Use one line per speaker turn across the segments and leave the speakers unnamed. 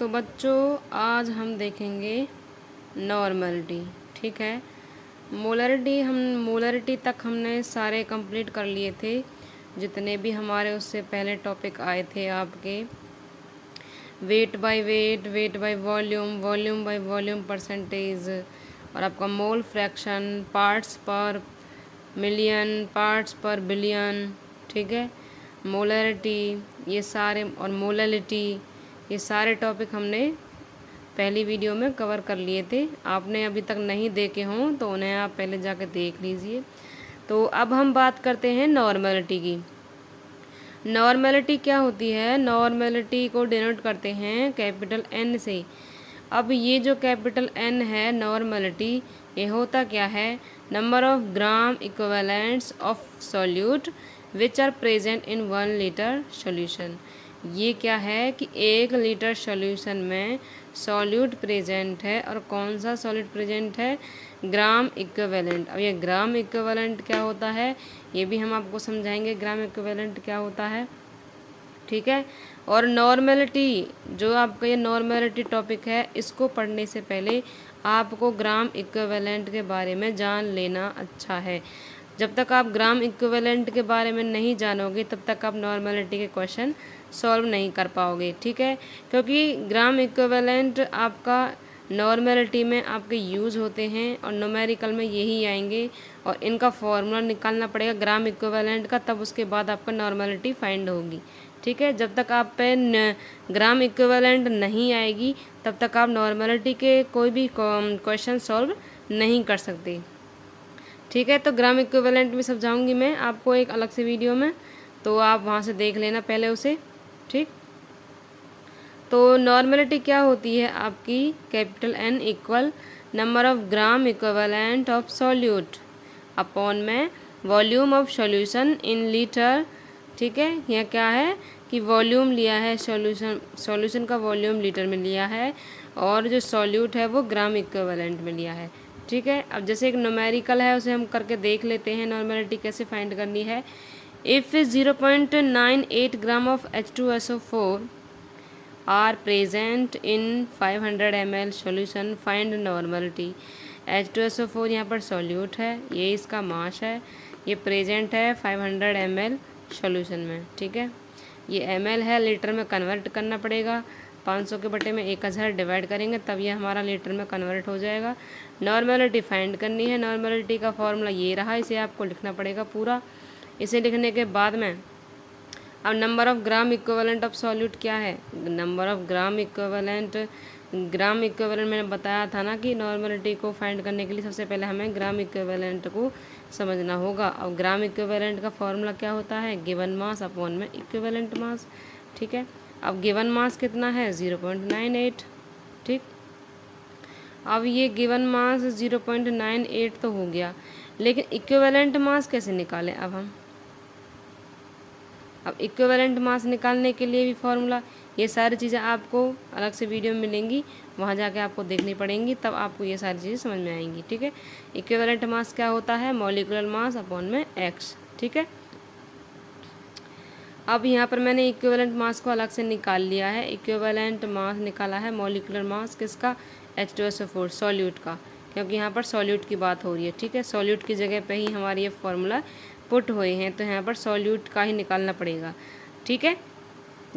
तो बच्चों आज हम देखेंगे नॉर्मलिटी। ठीक है, मोलरिटी तक हमने सारे कंप्लीट कर लिए थे, जितने भी हमारे उससे पहले टॉपिक आए थे आपके weight by weight, weight by volume, volume by volume percentage, और आपका मोल फ्रैक्शन, पार्ट्स पर मिलियन, पार्ट्स पर बिलियन। ठीक है, मोलरिटी ये सारे और मोललिटी ये सारे टॉपिक हमने पहली वीडियो में कवर कर लिए थे। आपने अभी तक नहीं देखे हों तो उन्हें आप पहले जाकर देख लीजिए। तो अब हम बात करते हैं नॉर्मलिटी की। नॉर्मलिटी क्या होती है? नॉर्मलिटी को डिनोट करते हैं कैपिटल एन से। अब ये जो कैपिटल एन है नॉर्मलिटी, ये होता क्या है? Number of gram equivalents of solute which are present in 1 litre solution. ये क्या है कि 1 लीटर सॉल्यूशन में सॉल्यूट प्रेजेंट है, और कौन सा सॉल्यूट प्रेजेंट है? Gram equivalent. अब ये ग्राम इक्विवेलेंट क्या होता है ये भी हम आपको समझाएंगे, ग्राम इक्विवेलेंट क्या होता है। ठीक है, और नॉर्मलिटी जो आपका ये नॉर्मलिटी टॉपिक है, इसको पढ़ने से पहले आपको ग्राम इक्विवेलेंट के बारे में जान लेना अच्छा है। जब तक आप ग्राम इक्विवेलेंट के बारे में नहीं जानोगे तब तक आप नॉर्मलिटी के क्वेश्चन सॉल्व नहीं कर पाओगे। ठीक है, क्योंकि ग्राम इक्विवेलेंट आपका नॉर्मलिटी में आपके यूज़ होते हैं और न्यूमेरिकल में यही आएंगे, और इनका फॉर्मूला निकालना पड़ेगा ग्राम इक्विवेलेंट का, तब उसके बाद आपका नॉर्मलिटी फाइंड होगी। ठीक है, जब तक आप पे ग्राम इक्विवेलेंट नहीं आएगी तब तक आप नॉर्मलिटी के कोई भी क्वेश्चन सॉल्व नहीं कर सकते। ठीक है, तो ग्राम इक्विवेलेंट भी समझाऊंगी मैं आपको एक अलग से वीडियो में, तो आप वहाँ से देख लेना पहले उसे। ठीक, तो नॉर्मलिटी क्या होती है आपकी? Capital N equal number of gram equivalent of solute upon में volume of solution in litre. ठीक है, यह क्या है कि वॉल्यूम लिया है, सॉल्यूशन का वॉल्यूम लीटर में लिया है, और जो सॉल्यूट है वो ग्राम इक्विवेलेंट में लिया है। ठीक है, अब जैसे एक न्यूमेरिकल है उसे हम करके देख लेते हैं नॉर्मलिटी कैसे फाइंड करनी है। If 0.98 gram of H2SO4 are present in 500 ml solution, find normality. H2SO4 यहाँ पर सॉल्यूट है, ये इसका मास है, ये प्रेजेंट है 500 ml सॉल्यूशन में। ठीक है, ये ml है, लीटर में कन्वर्ट करना पड़ेगा। 500 के बटे में 1000 डिवाइड करेंगे तब ये हमारा लीटर में कन्वर्ट हो जाएगा। नॉर्मलिटी फाइंड करनी है। नॉर्मलिटी का फॉर्मूला ये रहा, इसे आपको लिखना पड़ेगा पूरा। इसे लिखने के बाद में अब number of gram equivalent of solute क्या है? नंबर ऑफ ग्राम इक्विवेलेंट मैंने बताया था ना कि नॉर्मलिटी को फाइंड करने के लिए सबसे पहले हमें ग्राम इक्विवेलेंट को समझना होगा। अब ग्राम इक्विवेलेंट का फॉर्मूला क्या होता है? गिवन मास अपॉन में इक्विवेलेंट मास। ठीक है, अब गिवन मास कितना है? 0.98। ठीक, अब ये गिवन मास 0.98 तो हो गया, लेकिन इक्विवेलेंट मास कैसे निकालें? अब इक्विवेलेंट मास निकालने के लिए भी फॉर्मूला, ये सारी चीज़ें आपको अलग से वीडियो में मिलेंगी, वहाँ जाके आपको देखनी पड़ेंगी, तब आपको ये सारी चीज़ें समझ में आएंगी। ठीक है, इक्विवेलेंट मास क्या होता है? मॉलिक्यूलर मास अपॉन में x। ठीक है, अब यहाँ पर मैंने इक्विवेलेंट मास को अलग से निकाल लिया है। इक्विवेलेंट मास निकाला है, मॉलिक्यूलर मास किसका? H2SO4 सॉल्यूट का, क्योंकि यहाँ पर सॉल्यूट की बात हो रही है। ठीक है, सॉल्यूट की जगह पे ही हमारी ये फॉर्मूला पुट हुए हैं, तो यहाँ पर सॉल्यूट का ही निकालना पड़ेगा। ठीक है,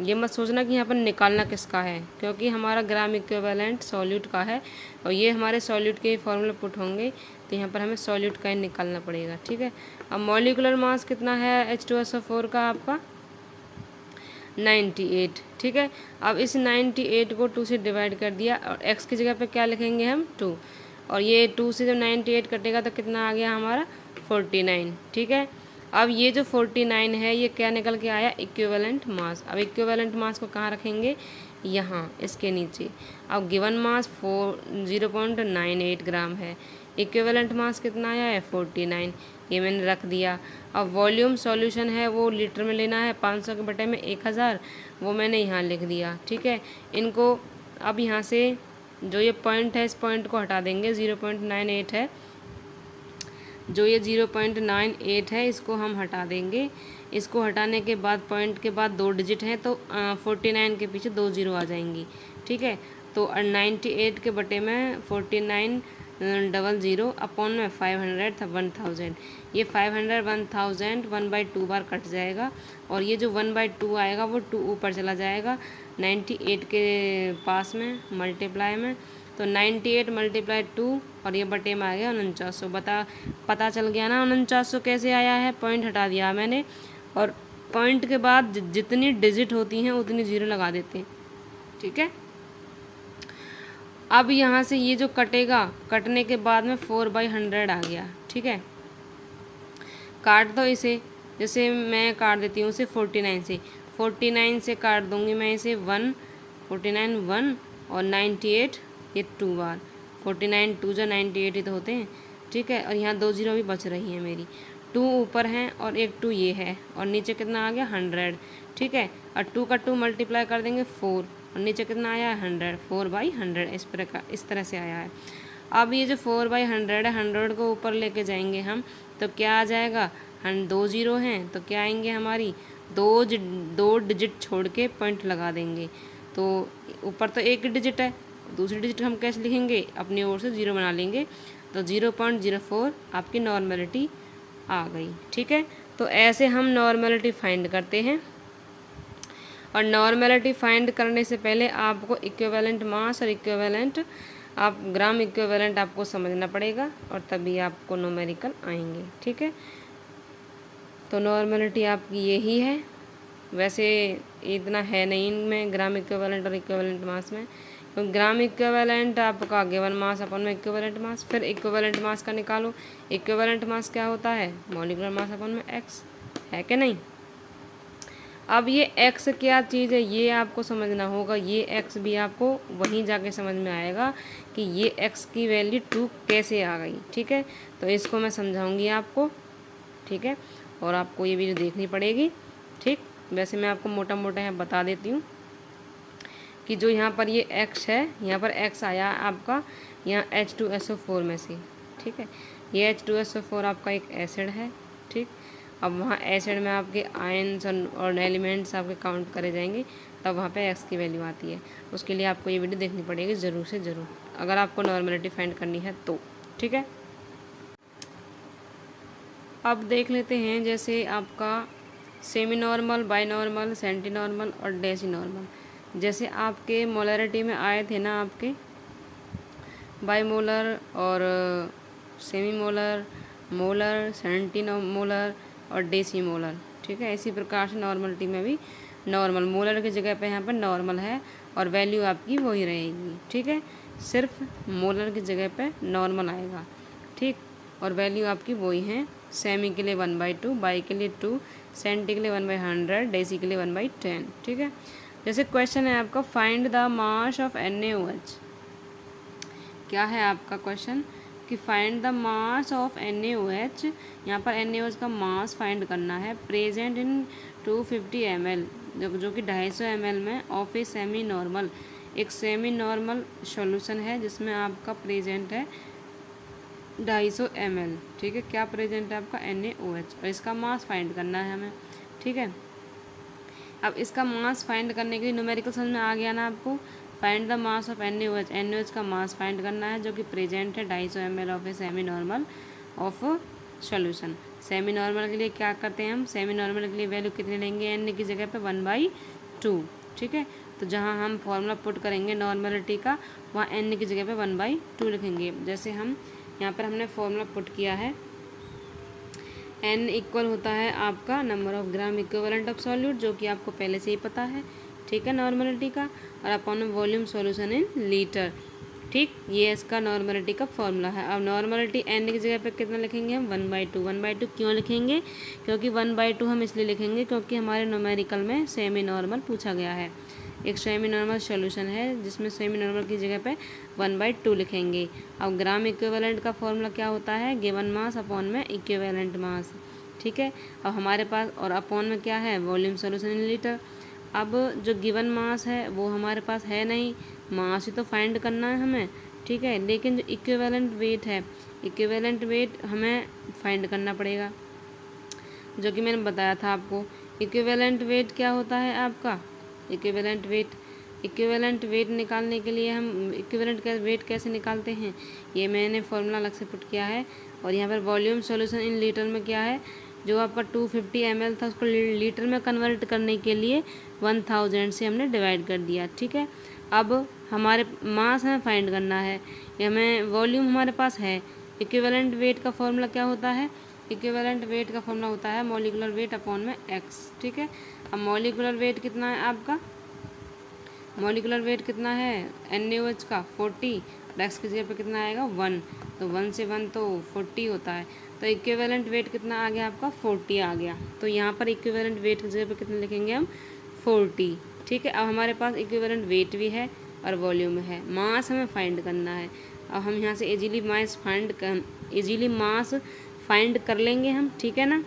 ये मत सोचना कि यहाँ पर निकालना किसका है, क्योंकि हमारा ग्राम इक्विवेलेंट सॉल्यूट का है और ये हमारे सॉल्यूट के फॉर्मूले पुट होंगे, तो यहाँ पर हमें सॉल्यूट का ही निकालना पड़ेगा। ठीक है, अब मॉलिक्यूलर मास कितना है H2SO4 का? आपका 98। ठीक है, अब इस 98 को 2 से डिवाइड कर दिया, और x की जगह पे क्या लिखेंगे हम? 2, और ये 2 से जब 98 कटेगा तो कितना आ गया हमारा? 49। ठीक है, अब ये जो 49 है ये क्या निकल के आया? Equivalent mass. अब इक्विवेलेंट मास को कहाँ रखेंगे? यहाँ इसके नीचे। अब गिवन मास 0.98 ग्राम है, इक्विवेलेंट मास कितना आया है? 49, ये मैंने रख दिया। अब वॉल्यूम सॉल्यूशन है वो लीटर में लेना है, 500 के बटे में 1000, वो मैंने यहाँ लिख दिया। ठीक है, इनको अब यहाँ से जो ये पॉइंट है इस पॉइंट को हटा देंगे, 0.98 है, जो ये 0.98 है इसको हम हटा देंगे। इसको हटाने के बाद पॉइंट के बाद 2 डिजिट हैं तो 49 के पीछे 2 जीरो आ जाएंगी, ठीक है। तो 98 के बटे में 49 00 अपॉन में 500 था 1000, ये 500 1000 1/2 बार कट जाएगा और ये जो 1/2 आएगा वो 2 ऊपर चला जाएगा 98 के पास में मल्टीप्लाई में, तो 98 × 2 और ये बटे में आ गया 4900। पता चल गया ना 4900 कैसे आया है, पॉइंट हटा दिया मैंने और पॉइंट के बाद जितनी डिजिट होती हैं उतनी जीरो लगा देते हैं, ठीक है। अब यहाँ से ये जो कटेगा, कटने के बाद में 4/100 आ गया, ठीक है। काट दो इसे, जैसे मैं काट देती हूँ इसे 49 से काट दूँगी मैं इसे 1, 49 1 और 98 ये 2 बार, 49 2 जो 98 ही तो होते हैं, ठीक है। और यहाँ 2 जीरो भी बच रही हैं मेरी, 2 ऊपर हैं और एक 2 ये है और नीचे कितना आ गया 100, ठीक है। और 2 का 2 मल्टीप्लाई कर देंगे 4 और नीचे कितना आया है 100, 4/100 इस तरह से आया है। अब ये जो 4/100 है 100 को ऊपर लेके जाएंगे हम तो क्या आ जाएगा, 2 जीरो हैं तो क्या आएंगे हमारी 2 डिजिट छोड़ के पॉइंट लगा देंगे, तो ऊपर तो एक डिजिट है, दूसरी डिजिट हम कैसे लिखेंगे, अपनी ओर से 0 बना लेंगे, तो 0.04 आपकी नॉर्मलिटी आ गई, ठीक है। तो ऐसे हम नॉर्मलिटी फाइंड करते हैं और नॉर्मलिटी फाइंड करने से पहले आपको इक्विवेलेंट मास और इक्विवेलेंट आप ग्राम इक्विवेलेंट आपको समझना पड़ेगा और तभी आपको न्यूमेरिकल आएंगे, ठीक है। तो नॉर्मलिटी आपकी यही है, वैसे इतना है नहीं इनमें ग्राम इक्विवेलेंट और इक्विवेलेंट मास में, तो ग्राम इक्विवेलेंट आपका गिवन मास अपन में इक्विवेलेंट मास, फिर इक्विवेलेंट मास का निकालो, इक्विवेलेंट मास क्या होता है मॉलिक्यूलर मास अपन में एक्स, है कि नहीं। अब ये एक्स क्या चीज़ है ये आपको समझना होगा, ये एक्स भी आपको वहीं जाके समझ में आएगा कि ये एक्स की वैल्यू 2 कैसे आ गई, ठीक है। तो इसको मैं समझाऊंगी आपको, ठीक है, और आपको ये वीडियो देखनी पड़ेगी, ठीक। वैसे मैं आपको मोटा मोटा यहाँ बता देती हूँ कि जो यहाँ पर ये एक्स है, यहाँ पर एक्स आया आपका यहाँ H2SO4 में से, ठीक है। ये H2SO4 आपका एक एसिड है, ठीक। अब वहाँ एसिड में आपके आयन्स और एलिमेंट्स आपके काउंट करे जाएंगे, तब वहाँ पे एक्स की वैल्यू आती है। उसके लिए आपको ये वीडियो देखनी पड़ेगी ज़रूर से ज़रूर, अगर आपको नॉर्मलिटी फाइंड करनी है तो, ठीक है। अब देख लेते हैं जैसे आपका semi normal, bi normal, centi normal और डेसी नॉर्मल। जैसे आपके मोलरिटी में आए थे ना आपके बाई मोलर और semi molar, molar, centi molar और डेसी मोलर, ठीक है। इसी प्रकार से नॉर्मलिटी में भी नॉर्मल मोलर की जगह पे यहाँ पर नॉर्मल है और वैल्यू आपकी वही रहेगी, ठीक है। सिर्फ मोलर की जगह पे नॉर्मल आएगा, ठीक, और वैल्यू आपकी वही है। सेमी के लिए 1/2, बाई के लिए 2, सेंटी के लिए 1/100, डेसी के लिए 1/10, ठीक है। जैसे क्वेश्चन है आपका find the mass of NaOH, क्या है आपका क्वेश्चन कि find the mass of NaOH, यहाँ पर NaOH का मास फाइंड करना है प्रेजेंट इन 250 ml, जो कि 250 ml में ऑफ ए सेमी नॉर्मल, एक सेमी नॉर्मल सॉल्यूशन है जिसमें आपका प्रेजेंट है 250 ml, ठीक है। क्या प्रेजेंट है आपका NaOH और इसका मास फाइंड करना है हमें, ठीक है। अब इसका मास फाइंड करने के लिए न्यूमेरिकल समझ में आ गया ना आपको, find the mass of NaOH, NaOH का मास फाइंड करना है जो कि प्रेजेंट है 250 ml of a semi normal of solution. Semi normal के लिए क्या करते हैं हम, सेमी नॉर्मल के लिए वैल्यू कितनी लेंगे, N की जगह पे 1/2, ठीक है। तो जहाँ हम फॉर्मूला पुट करेंगे नॉर्मलिटी का वहाँ N की जगह पे 1/2 लिखेंगे। जैसे हम यहाँ पर हमने फॉर्मूला पुट किया है, N इक्वल होता है आपका number of gram equivalent of solute, जो कि आपको पहले से ही पता है, ठीक है, नॉर्मलिटी का, और upon volume solution in litre, ठीक। ये इसका नॉर्मलिटी का फॉर्मूला है। अब नॉर्मलिटी N की जगह पे कितना लिखेंगे हम 1/2, 1/2 क्यों लिखेंगे, क्योंकि 1/2 हम इसलिए लिखेंगे क्योंकि हमारे न्यूमेरिकल में सेमी नॉर्मल पूछा गया है, एक सेमी नॉर्मल सॉल्यूशन है जिसमें सेमी नॉर्मल की जगह पे 1/2 लिखेंगे। अब ग्राम इक्विवेलेंट का फॉर्मूला क्या होता है, गिवन मास अपॉन में इक्विवेलेंट मास, ठीक है। अब हमारे पास और अपॉन में क्या है वॉल्यूम सॉल्यूशन इन लीटर। अब जो गिवन मास है वो हमारे पास है नहीं, मास ही तो फाइंड करना है हमें, ठीक है। लेकिन जो इक्विवेलेंट वेट है, इक्विवेलेंट वेट हमें फाइंड करना पड़ेगा। जो कि मैंने बताया था आपको। इक्विवेलेंट वेट क्या होता है आपका, इक्विवेलेंट वेट निकालने के लिए हम इक्विवेलेंट वेट कैसे निकालते हैं, ये मैंने फॉर्मूला अलग से पुट किया है। और यहाँ पर वॉल्यूम सॉल्यूशन इन लीटर में क्या है, जो आपका 250 ml था उसको लीटर में कन्वर्ट करने के लिए 1000 से हमने डिवाइड कर दिया। ठीक है, अब हमारे मास हमें फाइंड करना है, या हमें वॉल्यूम हमारे पास है। इक्विवेलेंट वेट का फॉर्मूला क्या होता है, इक्विवेलेंट वेट का फॉर्मूला होता है मॉलिक्यूलर वेट अपॉन में एक्स। ठीक है, अब मॉलिक्यूलर वेट कितना है आपका, मॉलिक्यूलर वेट कितना है NaOH का 40, और एक्स की जगह पे कितना आएगा 1, तो 1 से 1 तो 40 होता है। तो इक्विवेलेंट वेट कितना आ गया आपका 40 आ गया। तो यहाँ पर इक्विवेलेंट वेट की जगह पे कितना लिखेंगे हम 40। ठीक है, अब हमारे पास इक्विवेलेंट वेट भी है और वॉल्यूम है, मास हमें फाइंड करना है। अब हम यहाँ से इजीली मास फाइंड कर लेंगे हम। ठीक है ना,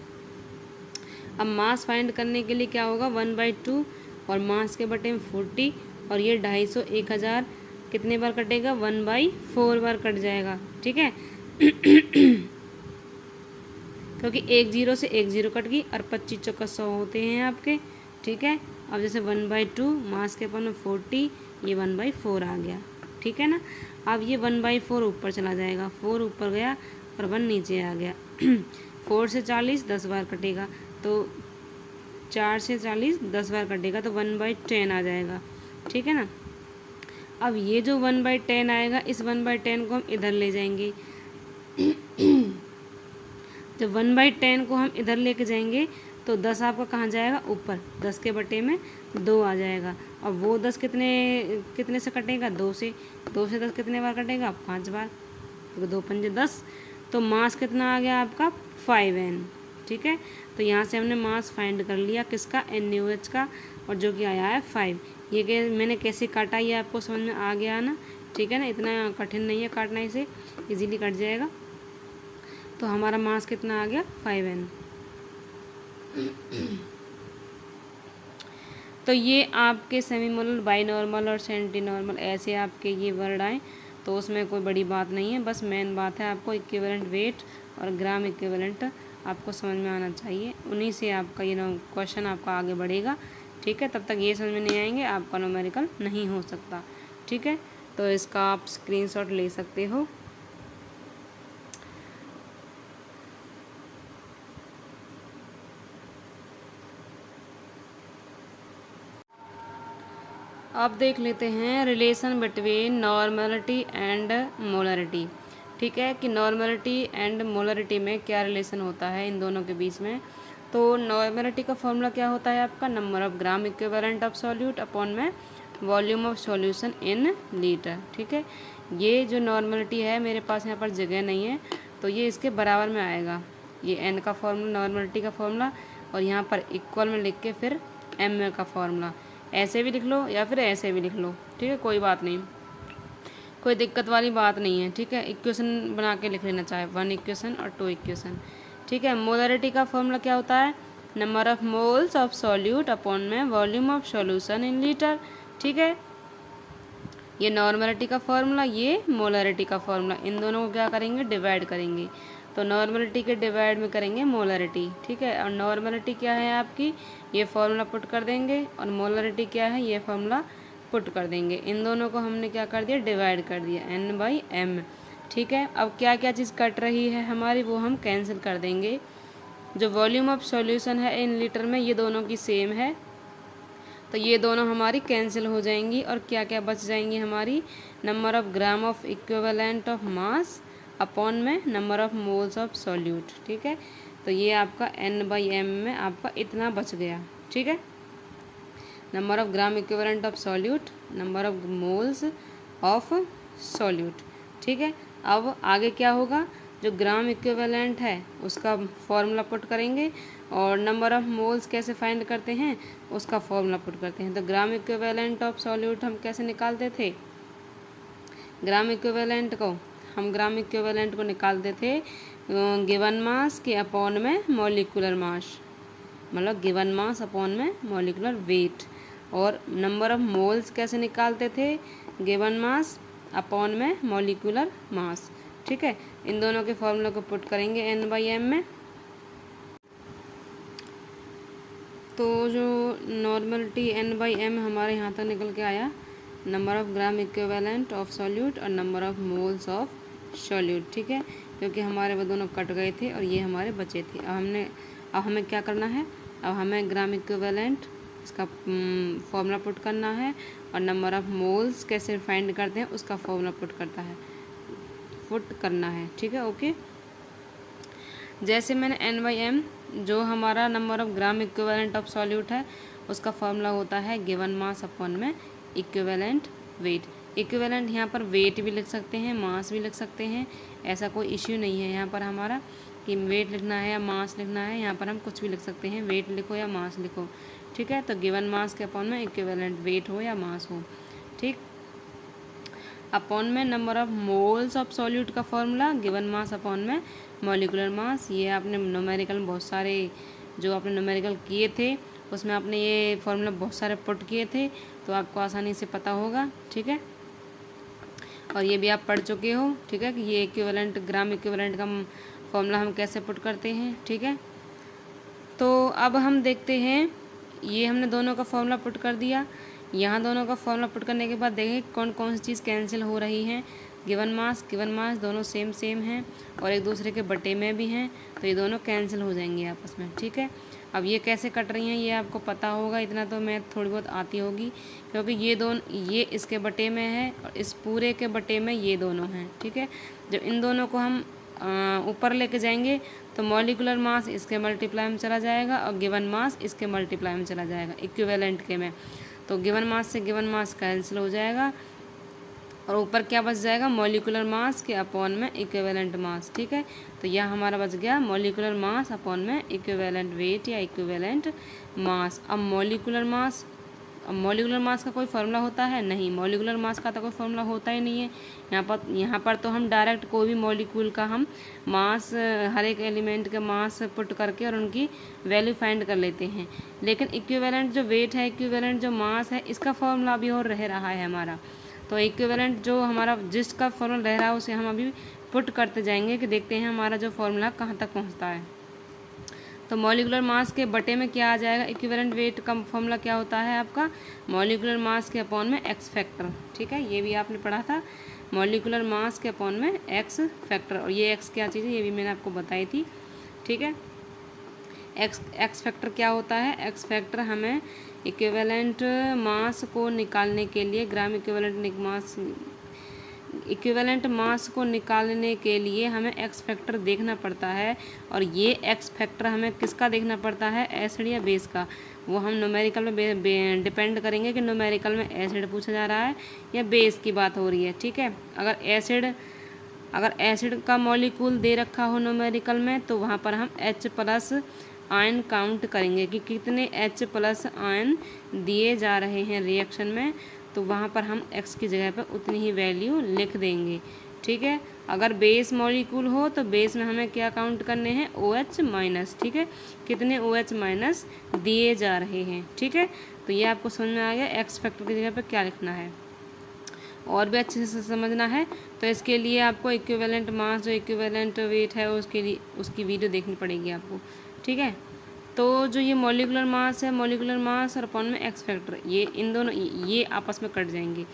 अब मास फाइंड करने के लिए क्या होगा 1/2 और मास के बटे में 40, और ये 250 1000 कितने बार कटेगा 1/4 बार कट जाएगा। ठीक है क्योंकि एक जीरो से एक जीरो कट गई और 25 चौका 100 होते हैं आपके। ठीक है, अब जैसे 1/2 मास के अपन में 40, ये 1/4 आ गया। ठीक है ना, अब ये 1/4 ऊपर चला जाएगा, 4 ऊपर गया और 1 नीचे आ गया 4 से 40 10 बार कटेगा, तो 4 से 40 10 बार कटेगा तो 1/10 आ जाएगा। ठीक है ना, अब ये जो 1/10 आएगा, इस 1/10 को हम इधर ले जाएंगे जब 1/10 को हम इधर लेके जाएंगे तो 10 आपका कहाँ जाएगा ऊपर, 10 के बटे में 2 आ जाएगा। अब वो 10 कितने से कटेगा 2 से 10 कितने बार कटेगा 5 बार, तो 2 पंजे 10, तो मास कितना आ गया आपका 5N। ठीक है, तो यहाँ से हमने मास फाइंड कर लिया किसका NaOH का, और जो कि आया है 5। ये मैंने कैसे काटा ये आपको समझ में आ गया ना। ठीक है ना, इतना कठिन नहीं है काटना, इसे इजीली कट जाएगा। तो हमारा मास कितना आ गया 5N। तो ये आपके सेमी मोलर, बाइनॉर्मल और सेंटी नॉर्मल ऐसे आपके ये वर्ड आए, तो उसमें कोई बड़ी बात नहीं है, बस मेन बात है आपको इक्विवेलेंट वेट और ग्राम इक्विवेलेंट आपको समझ में आना चाहिए। उन्हीं से आपका ये क्वेश्चन आपका आगे बढ़ेगा। ठीक है, तब तक ये समझ में नहीं आएंगे आपका न्यूमेरिकल नहीं हो सकता। ठीक है, तो इसका आप स्क्रीनशॉट ले सकते हो। अब देख लेते हैं relation between normality and molarity. ठीक है, कि नॉर्मलिटी एंड मोलरिटी में क्या रिलेशन होता है इन दोनों के बीच में। तो नॉर्मलिटी का फॉर्मूला क्या होता है आपका, number of gram equivalent of solute upon में volume of solution in litre. ठीक है, ये जो नॉर्मलिटी है मेरे पास यहाँ पर जगह नहीं है, तो ये इसके बराबर में आएगा, ये n का फॉर्मूला नॉर्मलिटी का फॉर्मूला, और यहाँ पर इक्वल में लिख के फिर m का फॉर्मूला, ऐसे भी लिख लो या फिर ऐसे भी लिख लो। ठीक है, कोई बात नहीं, कोई दिक्कत वाली बात नहीं है। ठीक है, इक्वेशन बना के लिख लेना, चाहे 1 इक्वेशन और 2 इक्वेशन। ठीक है, मोलरिटी का फॉर्मूला क्या होता है, number of moles of solute upon में volume of solution in litre. ठीक है, ये नॉर्मलिटी का फॉर्मूला, ये मोलरिटी का फॉर्मूला, इन दोनों को क्या करेंगे डिवाइड करेंगे, तो नॉर्मलिटी के डिवाइड में करेंगे मोलरिटी। ठीक है, और नॉर्मलिटी क्या है आपकी, ये फॉर्मूला पुट कर देंगे, और मोलरिटी क्या है ये फॉर्मूला पुट कर देंगे। इन दोनों को हमने क्या कर दिया डिवाइड कर दिया N/M। ठीक है, अब क्या क्या चीज़ कट रही है हमारी वो हम कैंसिल कर देंगे। जो वॉल्यूम ऑफ सॉल्यूशन है इन लीटर में ये दोनों की सेम है, तो ये दोनों हमारी कैंसिल हो जाएंगी, और क्या क्या बच जाएंगी हमारी, number of gram of equivalent of mass upon में number of moles of solute. ठीक है, तो ये आपका N/M में आपका इतना बच गया। ठीक है, number of gram equivalent of solute, number of moles of solute. ठीक है, अब आगे क्या होगा, जो ग्राम इक्विवेलेंट है उसका फॉर्मूला पुट करेंगे, और नंबर ऑफ मोल्स कैसे फाइंड करते हैं उसका फॉर्मूला पुट करते हैं। तो ग्राम इक्विवेलेंट ऑफ सॉल्यूट हम कैसे निकालते थे, ग्राम इक्विवेलेंट को निकालते थे गिवन मास के अपॉन में मॉलिक्यूलर मास, मतलब गिवन मास अपॉन में मॉलिक्यूलर वेट। और नंबर ऑफ मोल्स कैसे निकालते थे, गिवन मास अपॉन में मॉलिक्यूलर मास। ठीक है, इन दोनों के फॉर्मूला को पुट करेंगे N/M में, तो जो नॉर्मलिटी n/m हमारे यहाँ तक निकल के आया, number of gram equivalent of solute और number of moles of solute, ठीक है, क्योंकि हमारे वो दोनों कट गए थे और ये हमारे बचे थे। अब हमें क्या करना है, अब हमें ग्राम इक्विवेलेंट इसका फॉर्मूला पुट करना है और नंबर ऑफ़ मोल्स कैसे फाइंड करते हैं उसका फॉर्मूला पुट करना है, ठीक है, ओके। जैसे मैंने n/m जो हमारा number of gram equivalent of solute है उसका फॉर्मूला होता है गिवन मास अपॉन में इक्विवेलेंट वेट। इक्विवेलेंट यहाँ पर वेट भी लिख सकते हैं, मास भी लिख सकते हैं, ऐसा कोई इश्यू नहीं है यहाँ पर हमारा कि वेट लिखना है या मास लिखना है। यहाँ पर हम कुछ भी लिख सकते हैं, वेट लिखो या मास लिखो, ठीक है। तो गिवन मास के अपॉन में इक्विवेलेंट वेट हो या मास हो, ठीक। अपॉन में number of moles of solute का फॉर्मूला गिवन मास अपॉन में मॉलिकुलर मास। ये आपने न्यूमेरिकल में बहुत सारे जो आपने न्यूमेरिकल किए थे उसमें आपने ये फॉर्मूला बहुत सारे पुट किए थे, तो आपको आसानी से पता होगा, ठीक है। और ये भी आप पढ़ चुके हो, ठीक है, कि ये इक्विवेलेंट ग्राम इक्विवेलेंट का फॉर्मूला हम कैसे पुट करते हैं, ठीक है। तो अब हम देखते हैं, ये हमने दोनों का फॉर्मूला पुट कर दिया। यहाँ दोनों का फॉर्मूला पुट करने के बाद देखें कौन कौन सी चीज़ कैंसिल हो रही हैं। गिवन मास दोनों सेम हैं और एक दूसरे के बटे में भी हैं, तो ये दोनों कैंसिल हो जाएंगे आपस में, ठीक है। अब ये कैसे कट रही हैं ये आपको पता होगा, इतना तो मैथ थोड़ी बहुत आती होगी, क्योंकि ये इसके बटे में है और इस पूरे के बटे में ये दोनों हैं, ठीक है। जब इन दोनों को हम ऊपर लेके जाएंगे तो मॉलिकुलर मास इसके मल्टीप्लाई में चला जाएगा और गिवन मास इसके मल्टीप्लाई में चला जाएगा इक्विवेलेंट के में। तो गिवन मास से गिवन मास कैंसिल हो जाएगा और ऊपर क्या बच जाएगा, मॉलिकुलर मास के अपॉन में इक्विवेलेंट मास, ठीक है। तो यह हमारा बच गया मॉलिकुलर मास अपॉन में इक्विवेलेंट वेट या इक्विवेलेंट मास। अब मॉलिकुलर मास का कोई फार्मूला होता है नहीं, मॉलिकुलर मास का तो कोई फार्मूला होता ही नहीं है। यहाँ पर तो हम डायरेक्ट कोई भी मॉलिक्यूल का हम मास, हर एक एलिमेंट के मास पुट करके और उनकी वैल्यू फाइंड कर लेते हैं। लेकिन इक्विवेलेंट जो वेट है, इक्विवेलेंट जो मास है, इसका फार्मूला अभी और रह रहा है हमारा। तो इक्विवेलेंट जो हमारा जिसका फार्मूला रह रहा है उसे हम अभी पुट करते जाएंगे कि देखते हैं हमारा जो फार्मूला कहाँ तक पहुँचता है। तो मॉलिकुलर मास के बटे में क्या आ जाएगा, इक्विवेलेंट वेट का फॉर्मूला क्या होता है आपका, मॉलिकुलर मास के अपॉन में एक्स फैक्टर, ठीक है। ये भी आपने पढ़ा था, मॉलिकुलर मास के अपॉन में एक्स फैक्टर। और ये एक्स क्या चीज़ है ये भी मैंने आपको बताई थी, ठीक है। एक्स फैक्टर क्या होता है, एक्स फैक्टर हमें इक्विवेलेंट मास को निकालने के लिए, ग्राम इक्विवेलेंट मास को निकालने के लिए हमें एक्स फैक्टर देखना पड़ता है। और ये एक्स फैक्टर हमें किसका देखना पड़ता है, एसिड या बेस का। वो हम न्यूमेरिकल में डिपेंड करेंगे कि न्यूमेरिकल में एसिड पूछा जा रहा है या बेस की बात हो रही है, ठीक है। अगर एसिड का मॉलिक्यूल दे रखा हो न्यूमेरिकल में तो वहाँ पर हम H+ आयन काउंट करेंगे कि कितने H+ आयन दिए जा रहे हैं रिएक्शन में, तो वहाँ पर हम X की जगह पर उतनी ही वैल्यू लिख देंगे, ठीक है। अगर बेस मॉलिक्यूल हो तो बेस में हमें क्या काउंट करने हैं, OH-, ठीक है, कितने OH- दिए जा रहे हैं, ठीक है। तो ये आपको समझ में आ गया एक्स फैक्टर की जगह पर क्या लिखना है। और भी अच्छे से समझना है तो इसके लिए आपको इक्विवेलेंट मास जो इक्विवेलेंट वेट है उसके लिए उसकी वीडियो देखनी पड़ेगी आपको, ठीक है। तो जो ये मॉलिकुलर मास है, मॉलिकुलर मास और अपॉन में एक्स फैक्टर, ये इन दोनों ये आपस में कट जाएंगे।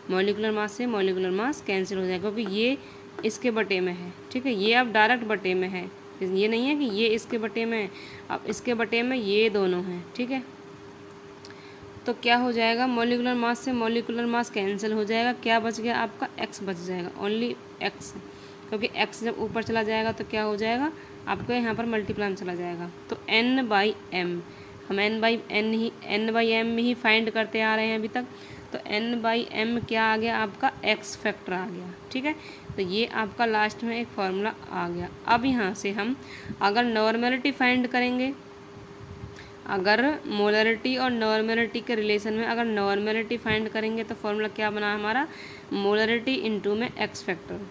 मॉलिकुलर मास से मॉलिकुलर मास कैंसिल हो जाएगा क्योंकि ये इसके बटे में है, ठीक है। ये अब डायरेक्ट बटे में है, ये नहीं है कि ये इसके बटे में, अब इसके बटे में ये दोनों हैं, ठीक है। तो क्या हो जाएगा, मॉलिकुलर मास से मॉलिकुलर मास कैंसिल हो जाएगा, क्या बच गया आपका, एक्स बच जाएगा, ओनली एक्स, क्योंकि एक्स जब ऊपर चला जाएगा तो क्या हो जाएगा आपका यहाँ पर मल्टीप्लाई में चला जाएगा। तो n/m, हम n/m ही फाइंड करते आ रहे हैं अभी तक। तो n/m क्या आ गया आपका, एक्स फैक्टर आ गया, ठीक है। तो ये आपका लास्ट में एक फार्मूला आ गया। अब यहाँ से हम अगर नॉर्मेलिटी फाइंड करेंगे, अगर मोलरिटी और नॉर्मेलिटी के रिलेशन में अगर नॉर्मेलिटी फाइंड करेंगे तो फॉर्मूला क्या बना हमारा, मोलरिटी इंटू में एक्स फैक्टर,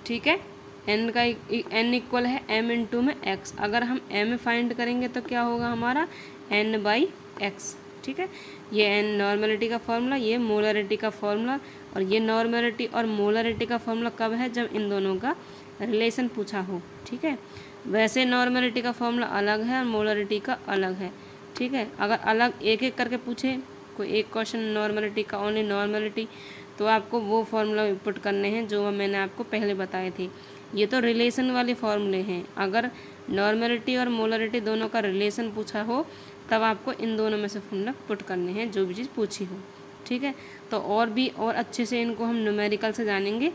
ठीक है। n इक्वल है m इंटू में x। अगर हम m फाइंड करेंगे तो क्या होगा हमारा, n/x, ठीक है। ये n नॉर्मेलिटी का फॉर्मूला, ये मोलरिटी का फॉर्मूला। और ये नॉर्मेलिटी और मोलरिटी का फॉर्मूला कब है, जब इन दोनों का रिलेशन पूछा हो, ठीक है। वैसे नॉर्मलिटी का फॉर्मूला अलग है और मोलरिटी का अलग है, ठीक है। अगर अलग एक एक करके पूछे कोई एक क्वेश्चन नॉर्मलिटी का, ओनली नॉर्मलिटी, तो आपको वो फार्मूला पुट करने हैं जो मैंने आपको पहले बताए थे। ये तो रिलेशन वाले फार्मूले हैं। अगर नॉर्मलिटी और मोलरिटी दोनों का रिलेशन पूछा हो तब आपको इन दोनों में से फार्मूला पुट करने हैं जो भी चीज़ पूछी हो, ठीक है। तो और भी और अच्छे से इनको हम न्यूमेरिकल से जानेंगे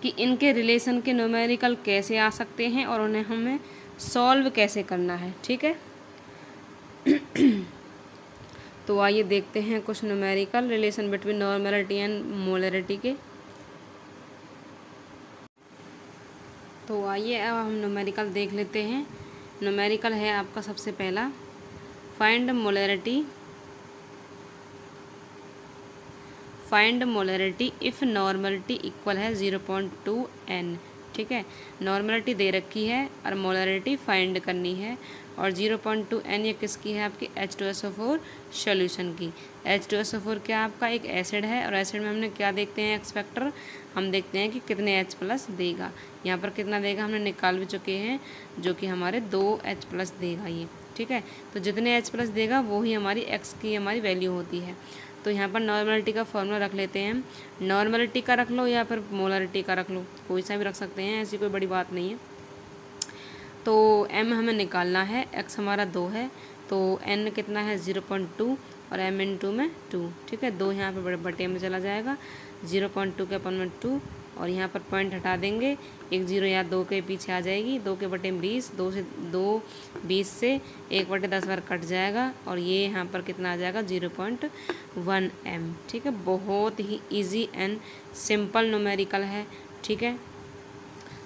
कि इनके रिलेशन के न्यूमेरिकल कैसे आ सकते हैं और उन्हें हमें सॉल्व कैसे करना है, ठीक है। तो आइए देखते हैं कुछ numerical relation between normality and molarity के। तो आइए अब हम न्यूमेरिकल देख लेते हैं। न्यूमेरिकल है आपका सबसे पहला, find molarity if normality equal है 0.2 n, ठीक है। नॉर्मलिटी दे रखी है और मोलरिटी फाइंड करनी है, और 0.2 n ये किसकी है? आपकी H2SO4 सॉल्यूशन की। H2SO4 क्या आपका एक एसिड है, और एसिड में हमने क्या देखते हैं एक्स फैक्टर, हम देखते हैं कि कितने H+ देगा। यहाँ पर कितना देगा हमने निकाल भी चुके हैं, जो कि हमारे 2 H+ देगा ये, ठीक है। तो जितने H+ देगा वो ही हमारी x की हमारी वैल्यू होती है। तो यहाँ पर नॉर्मलिटी का फॉर्मूला रख लेते हैं। नॉर्मलिटी का रख लो या फिर मोलरिटी का रख लो, कोई सा भी रख सकते हैं, ऐसी कोई बड़ी बात नहीं है। तो m हमें निकालना है, x हमारा 2 है, तो n कितना है 0.2 और m इन 2 में 2, ठीक है। 2 यहाँ पर बटे में चला जाएगा, 0.2 के अपन में 2, और यहाँ पर पॉइंट हटा देंगे, 1 0 या 2 के पीछे आ जाएगी, 2 के बटे में 20, 2 20 से 1 बटे 10 बार कट जाएगा, और ये यहाँ पर कितना आ जाएगा 0.1 m, ठीक है। बहुत ही इजी एंड सिंपल न्यूमेरिकल है, ठीक है।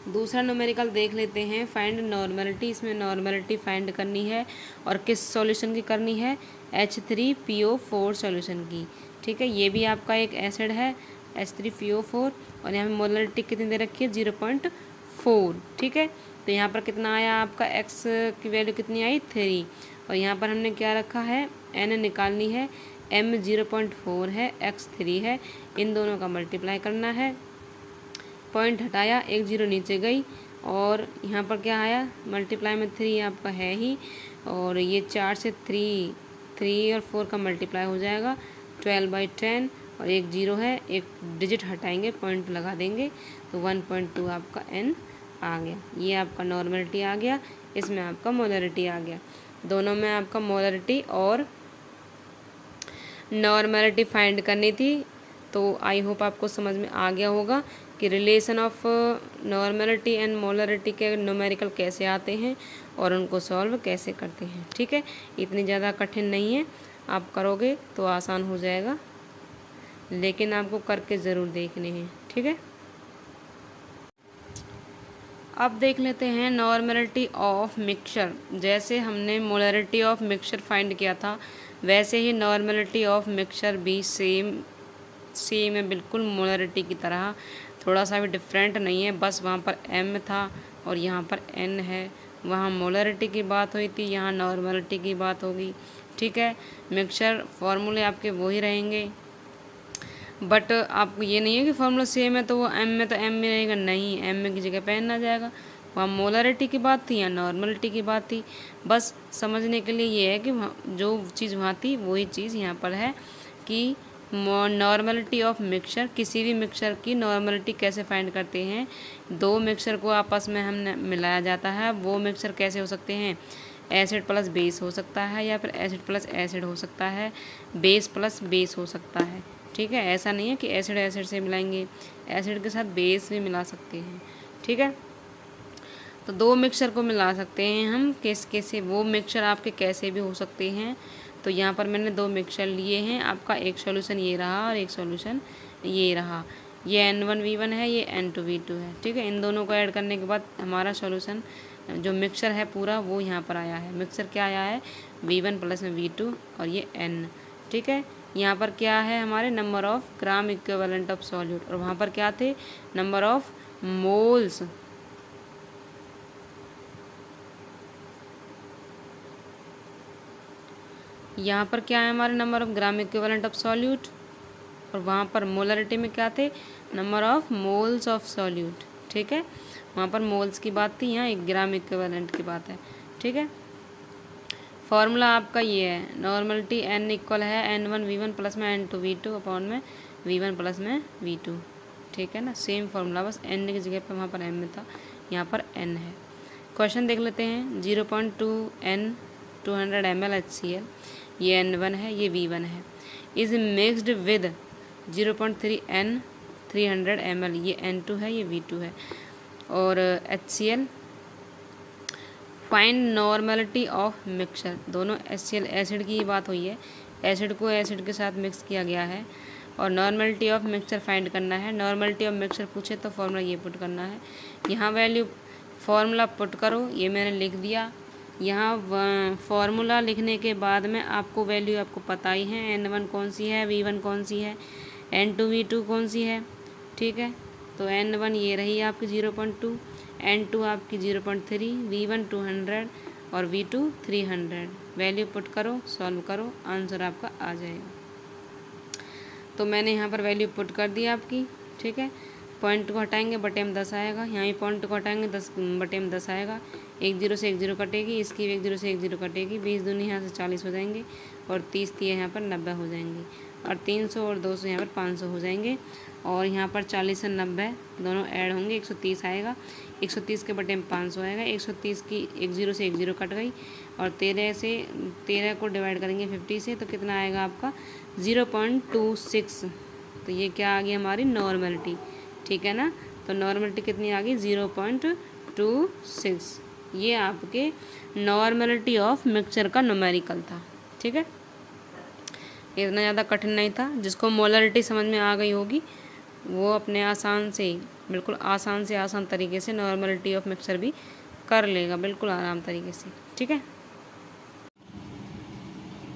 दूसरा न्यूमेरिकल देख लेते हैं, फाइंड नॉर्मलिटी। इसमें नॉर्मलिटी फाइंड करनी है और किस सॉल्यूशन की करनी है? H3PO4 सॉल्यूशन की, ठीक है। ये भी आपका एक एसिड है H3PO4, और यहाँ पे मोलरिटी कितनी दे रखी है 0.4, ठीक है। तो यहाँ पर कितना आया आपका x की वैल्यू कितनी आई 3, और यहाँ पर हमने क्या रखा है n निकालनी है, m 0.4 है, x 3 है, इन दोनों का मल्टीप्लाई करना है। पॉइंट हटाया, 1 0 नीचे गई, और यहाँ पर क्या आया मल्टीप्लाई में 3 आपका है ही, और ये 4 से 3 और 4 का मल्टीप्लाई हो जाएगा 12/10, और 1 0 है, एक डिजिट हटाएंगे पॉइंट लगा देंगे, तो 1.2 आपका n आ गया। ये आपका नॉर्मलिटी आ गया, इसमें आपका मोलरिटी आ गया। दोनों में आपका मोलरिटी और नॉर्मलिटी फाइंड करनी थी। तो आई होप आपको समझ में आ गया होगा कि relation of normality and molarity के न्यूमेरिकल कैसे आते हैं और उनको सॉल्व कैसे करते हैं, ठीक है। इतनी ज़्यादा कठिन नहीं है, आप करोगे तो आसान हो जाएगा, लेकिन आपको करके ज़रूर देखने हैं, ठीक है। अब देख लेते हैं नॉर्मलिटी ऑफ मिक्सचर। जैसे हमने मोलरिटी ऑफ मिक्सचर फाइंड किया था, वैसे ही नॉर्मलिटी ऑफ मिक्सचर भी सेम है, बिल्कुल मोलरिटी की तरह, थोड़ा सा भी डिफरेंट नहीं है। बस वहाँ पर m था और यहाँ पर n है, वहाँ मोलरिटी की बात हुई थी, यहाँ नॉर्मलिटी की बात होगी, ठीक है। मिक्सचर फार्मूले आपके वही रहेंगे, बट आपको ये नहीं है कि फार्मूला सेम है तो वो m में तो m में रहेगा, नहीं, m में की जगह पे n आ जाएगा। वहाँ मोलरिटी की बात थी या नॉर्मलिटी की बात थी, बस समझने के लिए ये है कि जो चीज़ वहाँ थी वही चीज़ यहाँ पर है कि नॉर्मलिटी ऑफ मिक्सचर, किसी भी मिक्सचर की नॉर्मलिटी कैसे फाइंड करते हैं। दो मिक्सचर को आपस में हमने मिलाया जाता है, वो मिक्सचर कैसे हो सकते हैं? एसिड प्लस बेस हो सकता है, या फिर एसिड प्लस एसिड हो सकता है, बेस प्लस बेस हो सकता है, ठीक है। ऐसा नहीं है कि एसिड एसिड से मिलाएंगे, एसिड के साथ बेस भी मिला सकते हैं, ठीक है। तो दो मिक्सचर को मिला सकते हैं हम कैसे, वो मिक्सचर आपके कैसे भी हो सकते हैं। तो यहाँ पर मैंने दो मिक्सचर लिए हैं, आपका एक सॉल्यूशन ये रहा और एक सॉल्यूशन ये रहा, ये N1V1 है, ये N2V2 है, ठीक है। इन दोनों को ऐड करने के बाद हमारा सॉल्यूशन जो मिक्सचर है पूरा वो यहाँ पर आया है। मिक्सचर क्या आया है? V1 प्लस में V2 और ये N, ठीक है। यहाँ पर क्या है हमारे number of gram equivalent of solute, और वहाँ पर क्या थे नंबर ऑफ मोल्स। यहाँ पर क्या है हमारे number of gram equivalent of solute, और वहाँ पर मोलरिटी में क्या थे number of moles of solute, ठीक है। वहाँ पर मोल्स की बात थी, यहाँ 1 ग्राम इक्विवेलेंट की बात है। ठीक है, फॉर्मूला आपका ये है, नॉर्मलिटी n इक्वल है n1v1 प्लस में n2v2 अपॉन में v1 प्लस में v2। ठीक है ना, सेम फॉर्मूला, बस n की जगह पे वहाँ पर m में था, यहाँ पर n है। क्वेश्चन देख लेते हैं। 0.2 n 200 ml HCl, ये n1 है, ये v1 है, is mixed with 0.3 n 300 ml, ये n2 है, ये v2 है। और HCl, find normality of mixture, दोनों HCl एसिड की ही बात हुई है, एसिड को एसिड के साथ मिक्स किया गया है और नॉर्मलिटी ऑफ मिक्सचर फाइंड करना है। नॉर्मलिटी ऑफ मिक्सचर पूछे तो फॉर्मूला ये पुट करना है, यहाँ वैल्यू फॉर्मूला पुट करो, ये मैंने लिख दिया। यहाँ फॉर्मूला लिखने के बाद में आपको वैल्यू आपको पता ही है, n1 कौन सी है, v1 कौन सी है, n2 v2 कौन सी है। ठीक है, तो n1 ये रही आपकी 0.2, n2 आपकी 0.3, v1 200 और v2 300। वैल्यू पुट करो, सॉल्व करो, आंसर आपका आ जाएगा। तो मैंने यहाँ पर वैल्यू पुट कर दी आपकी। ठीक है, पॉइंट को हटाएंगे बटे में 10 आएगा, यहाँ ही पॉइंट को हटाएंगे 10 बटे में 10 आएगा, 1 0 से 1 0 कटेगी, इसकी 1 0 से 1 0 कटेगी, 20 दूनी यहाँ से 40 हो जाएंगे और 30 दिए यहाँ पर 90 हो जाएंगे और 300 और 200 यहाँ पर 500 हो जाएंगे और यहाँ पर 40 से 90 दोनों ऐड होंगे, 130 आएगा, 130 के बटे में 500 आएगा, 130 की 1 0 से 1 0 कट गई और 13 को डिवाइड करेंगे 50 से तो कितना आएगा आपका 0.26। तो ये क्या आ गई हमारी नॉर्मलिटी। ठीक है ना, तो नॉर्मलिटी कितनी आ गई 0.26। ये आपके नॉर्मलिटी ऑफ मिक्सचर का न्यूमेरिकल था। ठीक है, इतना ज़्यादा कठिन नहीं था, जिसको मोलरिटी समझ में आ गई होगी वो अपने आसान से बिल्कुल आसान से आसान तरीके से नॉर्मलिटी ऑफ मिक्सचर भी कर लेगा, बिल्कुल आराम तरीके से। ठीक है,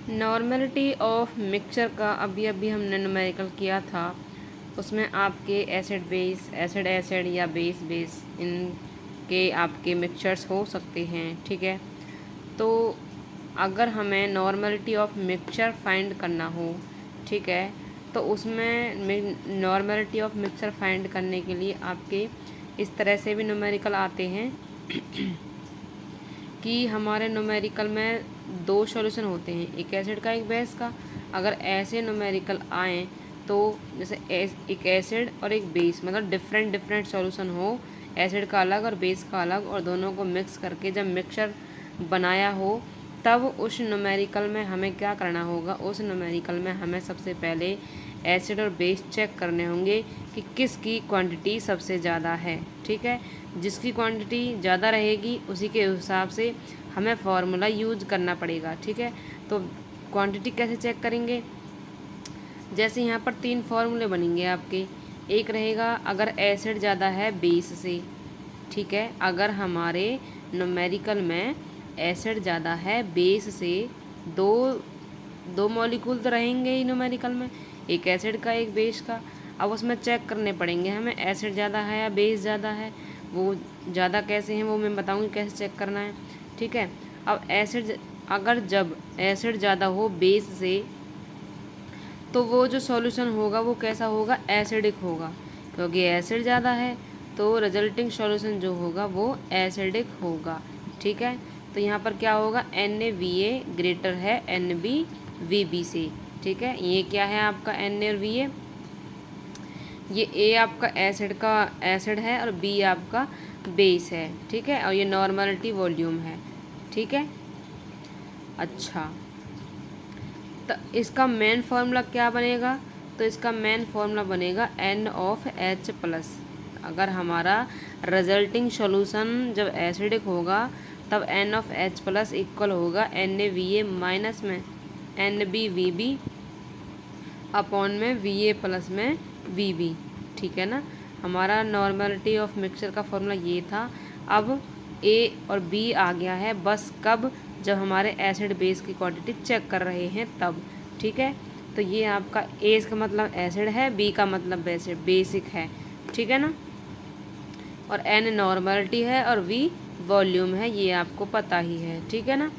नॉर्मलिटी ऑफ मिक्सचर का अभी हमने न्यूमेरिकल किया था, उसमें आपके एसिड बेस, एसिड एसिड या बेस बेस इनके आपके मिक्सचर्स हो सकते हैं। ठीक है, तो अगर हमें नॉर्मलिटी ऑफ मिक्सचर फाइंड करना हो, ठीक है, तो उसमें नॉर्मलिटी ऑफ मिक्सचर फाइंड करने के लिए आपके इस तरह से भी न्यूमेरिकल आते हैं कि हमारे न्यूमेरिकल में 2 सॉल्यूशन होते हैं, एक एसिड का एक बेस का। अगर ऐसे न्यूमेरिकल आएँ तो जैसे एक एसिड और एक बेस, मतलब डिफरेंट सॉल्यूशन हो, एसिड का अलग और बेस का अलग, और दोनों को मिक्स करके जब मिक्सचर बनाया हो, तब उस न्यूमेरिकल में हमें क्या करना होगा, उस न्यूमेरिकल में हमें सबसे पहले एसिड और बेस चेक करने होंगे कि किसकी क्वांटिटी सबसे ज़्यादा है। ठीक है, जिसकी क्वांटिटी ज़्यादा रहेगी उसी के हिसाब से हमें फार्मूला यूज करना पड़ेगा। ठीक है, तो क्वांटिटी कैसे चेक करेंगे, जैसे यहाँ पर 3 फार्मूले बनेंगे आपके। एक रहेगा अगर एसिड ज़्यादा है बेस से, ठीक है, अगर हमारे न्यूमेरिकल में एसिड ज़्यादा है बेस से, दो मॉलिक्यूल तो रहेंगे ही न्यूमेरिकल में, एक एसिड का एक बेस का। अब उसमें चेक करने पड़ेंगे हमें एसिड ज़्यादा है या बेस ज़्यादा है, वो ज़्यादा कैसे हैं वो मैं बताऊँगी कैसे चेक करना है। ठीक है, अब अगर जब एसिड ज़्यादा हो बेस से, तो वो जो सॉल्यूशन होगा वो कैसा होगा, एसिडिक होगा, क्योंकि एसिड ज़्यादा है तो रिजल्टिंग सॉल्यूशन जो होगा वो एसिडिक होगा। ठीक है, तो यहाँ पर क्या होगा, Na ग्रेटर है NbVb से। ठीक है, ये क्या है आपका Na और Va, ये A आपका एसिड है और B आपका बेस है। ठीक है, और ये नॉर्मलिटी वॉल्यूम है। ठीक है, अच्छा, तो इसका मेन फार्मूला क्या बनेगा, तो इसका मेन फार्मूला बनेगा NH+। अगर हमारा रिजल्टिंग सॉल्यूशन जब एसिडिक होगा तब NH+ इक्वल होगा Na माइनस में NbVb अपॉन में Va+ में Vb। ठीक है ना, हमारा नॉर्मलिटी ऑफ मिक्सचर का फॉर्मूला ये था। अब A और B आ गया है, बस कब, जब हमारे एसिड बेस की क्वांटिटी चेक कर रहे हैं तब। ठीक है, तो ये आपका A का मतलब एसिड है, B का मतलब बेसिक है। ठीक है ना, और N नॉर्मलिटी है और V वॉल्यूम है, ये आपको पता ही है। ठीक है ना,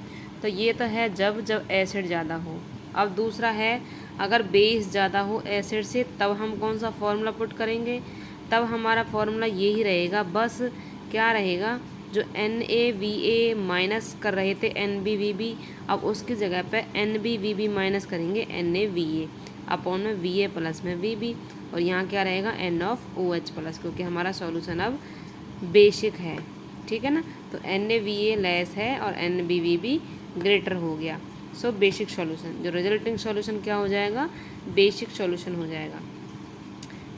तो ये तो है जब एसिड ज़्यादा हो। अब दूसरा है अगर बेस ज़्यादा हो एसिड से, तब हम कौन सा फॉर्मूला पुट करेंगे, तब हमारा फॉर्मूला यही रहेगा बस क्या रहेगा, जो NaVa माइनस कर रहे थे NbVb, अब उसकी जगह पे NbVb माइनस करेंगे NaVa अपॉन में Va प्लस में Vb, और यहाँ क्या रहेगा NaOH प्लस, क्योंकि हमारा सॉल्यूशन अब बेसिक है, ठीक है ना। तो NaVa लेस है और NbVb ग्रेटर हो गया। सो बेसिक सॉल्यूशन, जो रिजल्टिंग सॉल्यूशन क्या हो जाएगा, बेसिक सॉल्यूशन हो जाएगा,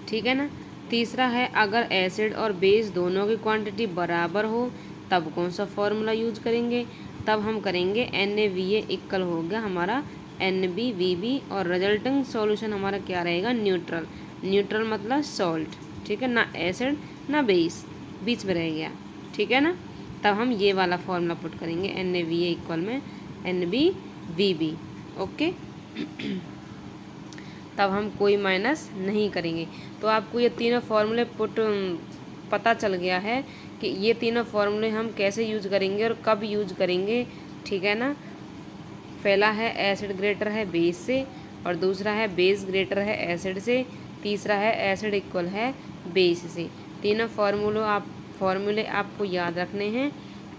ठीक है ना। तीसरा है, अगर एसिड और बेस दोनों की क्वांटिटी बराबर हो तब कौन सा फॉर्मूला यूज करेंगे, तब हम करेंगे NaVa इक्वल हो गया हमारा NbVb, और रिजल्टिंग सॉल्यूशन हमारा क्या रहेगा, न्यूट्रल। न्यूट्रल मतलब सॉल्ट, ठीक है ना, एसिड ना बेस, बीच में रह गया, ठीक है ना। तब हम ये वाला फॉर्मूला पुट करेंगे NaVa इक्वल में NbVb, ओके। तब हम कोई माइनस नहीं करेंगे। तो आपको ये तीनों फार्मूले पता चल गया है कि ये तीनों फार्मूले हम कैसे यूज करेंगे और कब यूज करेंगे, ठीक है ना। पहला है एसिड ग्रेटर है बेस से, और दूसरा है बेस ग्रेटर है एसिड से, तीसरा है एसिड इक्वल है बेस से। तीनों फार्मूले आपको याद रखने हैं,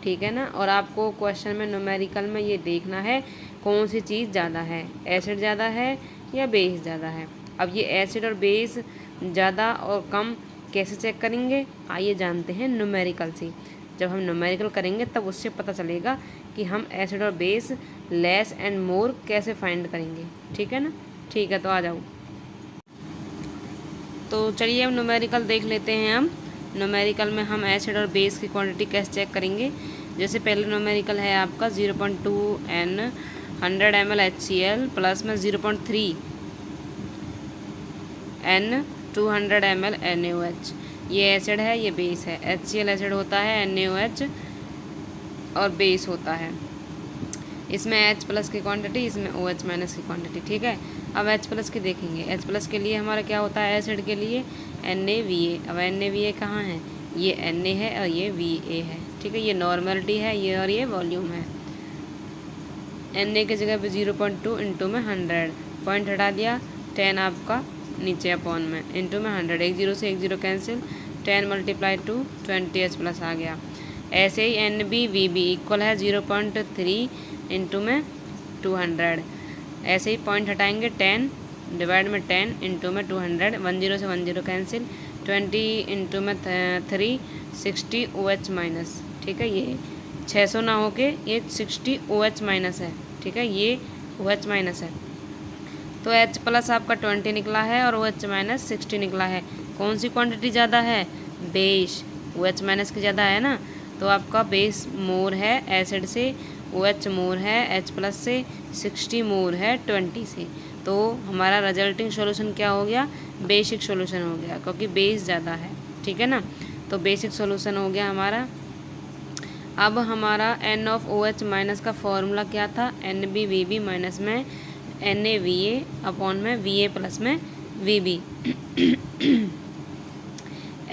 ठीक है ना। और आपको क्वेश्चन में न्यूमेरिकल में ये देखना है कौन सी चीज़ ज़्यादा है, एसिड ज़्यादा है या बेस ज़्यादा है। अब ये एसिड और बेस ज़्यादा और कम कैसे चेक करेंगे, आइए जानते हैं न्यूमेरिकल से। जब हम न्यूमेरिकल करेंगे तब उससे पता चलेगा कि हम एसिड और बेस लेस एंड मोर कैसे फाइंड करेंगे, ठीक है ना। ठीक है, तो आ जाओ। तो चलिए अब न्यूमेरिकल देख लेते हैं। हम न्यूमेरिकल में हम एसिड और बेस की क्वांटिटी कैसे चेक करेंगे। जैसे पहले न्यूमेरिकल है आपका 0.2 N 100 ml HCl प्लस में 0.3 N 200 ml NaOH। ये एसिड है, ये बेस है। HCl एसिड होता है, NaOH और बेस होता है। इसमें H प्लस की क्वांटिटी, इसमें OH माइनस की क्वांटिटी, ठीक है। अब H प्लस की देखेंगे। H प्लस के लिए हमारा क्या होता है, एसिड के लिए NaVa। अब NaVa कहाँ है, ये Na है और ये Va है, ठीक है। ये नॉर्मलिटी है ये, और ये वॉल्यूम है। Na की जगह पे 0.2 इंटू में 100, पॉइंट हटा दिया, 10 आपका नीचे अपॉन में इंटू में 100, एक जीरो से एक zero cancel, 10 multiply two 20H plus आ गया। ऐसे ही NbVb इक्वल है 0.3 इंटू में 200, ऐसे ही पॉइंट हटाएंगे 10 डिवाइड में 10 इंटू में 200, 10 से 10 कैंसिल, 20 इंटू में 3 60 OH माइनस, ठीक है। ये 600 ना होके ये 60 OH माइनस है, ठीक है, ये OH माइनस है। तो H प्लस आपका 20 निकला है और OH माइनस 60 निकला है। कौन सी क्वांटिटी ज़्यादा है, बेस, OH माइनस की ज़्यादा है ना। तो आपका बेस मोर है एसिड से, OH मोर है H प्लस से, 60 मोर है 20 से। तो हमारा रिजल्टिंग सॉल्यूशन क्या हो गया, बेसिक सॉल्यूशन हो गया, क्योंकि बेस ज़्यादा है, ठीक है ना। तो बेसिक सॉल्यूशन हो गया हमारा। अब हमारा NaOH माइनस का फॉर्मूला क्या था, NbVb माइनस में NaVa अपॉन में Va प्लस में Vb।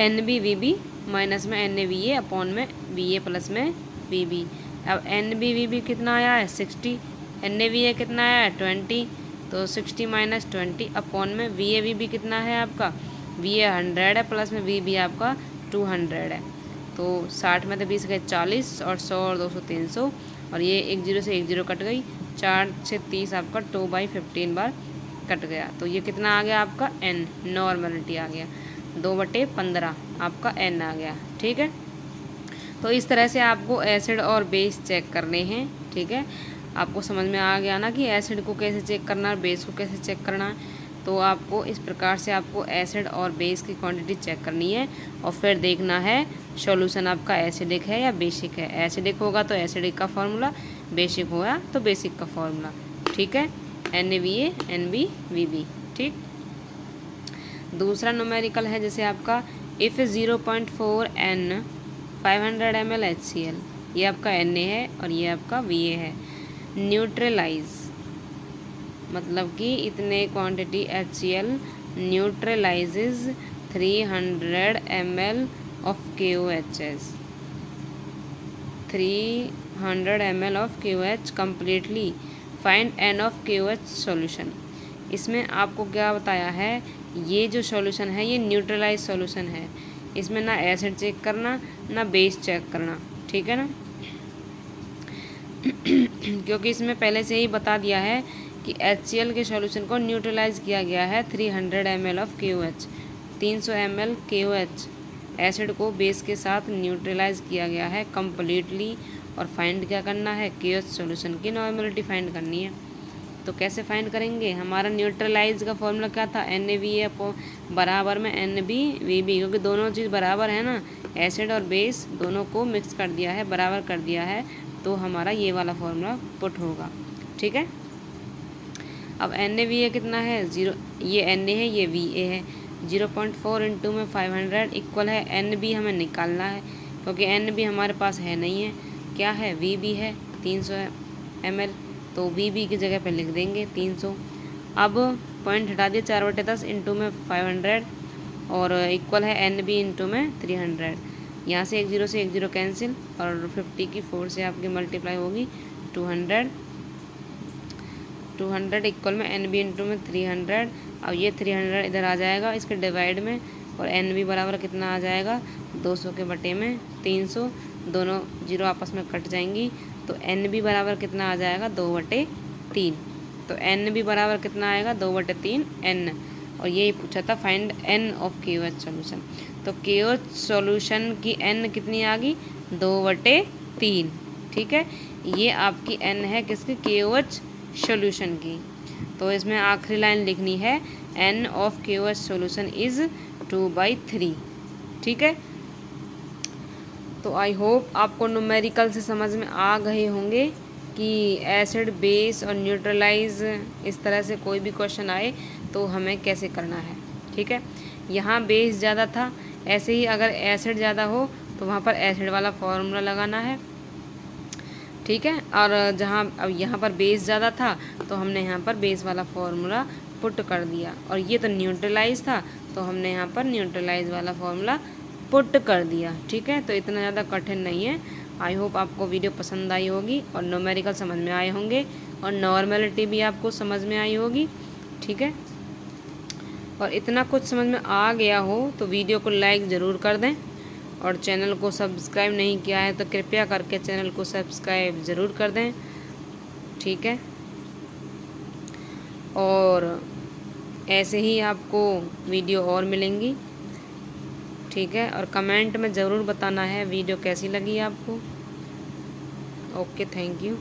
NbVb माइनस में NaVa अपॉन में Va प्लस में Vb। अब NbVb कितना आया है 60, NaVa कितना आया है 20, तो 60 माइनस 20 अपॉन में VaVb कितना है आपका, Va 100 है प्लस में Vb आपका 200 है। तो 60 में तो 20 गए 40, और 100 और 200 300, और ये एक जीरो से एक जीरो कट गई, 4 से 30 आपका 2/15 बार कट गया। तो ये कितना आ गया आपका N, नॉर्मलिटी आ गया, 2/15 आपका N आ गया, ठीक है। तो इस तरह से आपको एसिड और बेस चेक करने हैं, ठीक है। आपको समझ में आ गया ना कि एसिड को कैसे चेक करना है, बेस को कैसे चेक करना है। तो आपको इस प्रकार से आपको एसिड और बेस की क्वांटिटी चेक करनी है, और फिर देखना है सॉल्यूशन आपका एसिडिक है या बेसिक है। एसिडिक होगा तो एसिडिक का फॉर्मूला, बेसिक होगा तो बेसिक का फॉर्मूला, ठीक है। NaVa NbVb, ठीक। दूसरा न्यूमेरिकल है जैसे आपका इफ़ 0.4 N 500 ml HCl, ये आपका Na है और ये आपका Va है। न्यूट्रलाइज मतलब कि इतने quantity HCl न्यूट्रलाइजेज 300 ml of KOH, 300 ml of KOH completely, find N of KOH solution। इसमें आपको क्या बताया है, ये जो सॉल्यूशन है ये न्यूट्रलाइज सॉल्यूशन है, इसमें ना एसिड चेक करना ना बेस चेक करना, ठीक है ना। क्योंकि इसमें पहले से ही बता दिया है कि HCl के सॉल्यूशन को न्यूट्रलाइज किया गया है 300 ml of KOH। 300 ml KOH acid को बेस के साथ न्यूट्रलाइज किया गया है कम्प्लीटली। और फाइंड क्या करना है, KOH सॉल्यूशन की नॉर्मेलिटी फाइंड करनी है। तो कैसे फाइंड करेंगे, हमारा न्यूट्रलाइज का फॉर्मूला क्या था, NaVA बराबर में NbVb, क्योंकि दोनों चीज़ बराबर है ना, एसिड और बेस दोनों को मिक्स कर दिया है, बराबर कर दिया है, तो हमारा ये वाला फॉर्मूला पुट होगा, ठीक है। अब NaVA कितना है 0, ये Na है ये Va है, 0.4 इंटू में 500 इक्वल है Nb हमें निकालना है, क्योंकि Nb हमारे पास है नहीं है, क्या है Vb है 300 ml, तो Vb की जगह पे लिख देंगे 300। अब पॉइंट हटा दिए, 4/10 इंटू में 500 और इक्वल है NB इंटू में 300। यहाँ से 1 0 से 1 0 कैंसिल और 50 की 4 से आपकी मल्टीप्लाई होगी 200 इक्वल में NB इंटू में 300। अब ये 300 इधर आ जाएगा इसके डिवाइड में, और NB बराबर कितना आ जाएगा 200 के बटे में 300, दोनों जीरो आपस में कट जाएंगी, तो NB बराबर कितना आ जाएगा 2/3। तो NB बराबर कितना आएगा 2/3 N। और यही पूछा था find N of KOH solution. तो KOH सॉल्यूशन की N कितनी आ गई 2/3, ठीक है। ये आपकी N है किसकी, KOH सॉल्यूशन की। तो इसमें आखिरी लाइन लिखनी है N of KOH solution is 2/3, ठीक है। तो आई होप आपको न्यूमेरिकल से समझ में आ गए होंगे कि एसिड बेस और न्यूट्रलाइज इस तरह से कोई भी क्वेश्चन आए तो हमें कैसे करना है, ठीक है। यहाँ बेस ज़्यादा था, ऐसे ही अगर एसिड ज़्यादा हो तो वहाँ पर एसिड वाला फॉर्मूला लगाना है, ठीक है। और जहाँ अब यहाँ पर बेस ज़्यादा था तो हमने यहाँ पर बेस वाला फॉर्मूला पुट कर दिया, और ये तो न्यूट्रलाइज था तो हमने यहाँ पर न्यूट्रलाइज वाला फॉर्मूला पुट कर दिया, ठीक है। तो इतना ज़्यादा कठिन नहीं है। आई होप आपको वीडियो पसंद आई होगी और न्यूमेरिकल समझ में आए होंगे और नॉर्मेलिटी भी आपको समझ में आई होगी, ठीक है। और इतना कुछ समझ में आ गया हो तो वीडियो को लाइक ज़रूर कर दें, और चैनल को सब्सक्राइब नहीं किया है तो कृपया करके चैनल को सब्सक्राइब ज़रूर कर दें, ठीक है। और ऐसे ही आपको वीडियो और मिलेंगी, ठीक है। और कमेंट में ज़रूर बताना है वीडियो कैसी लगी आपको। Okay, thank you.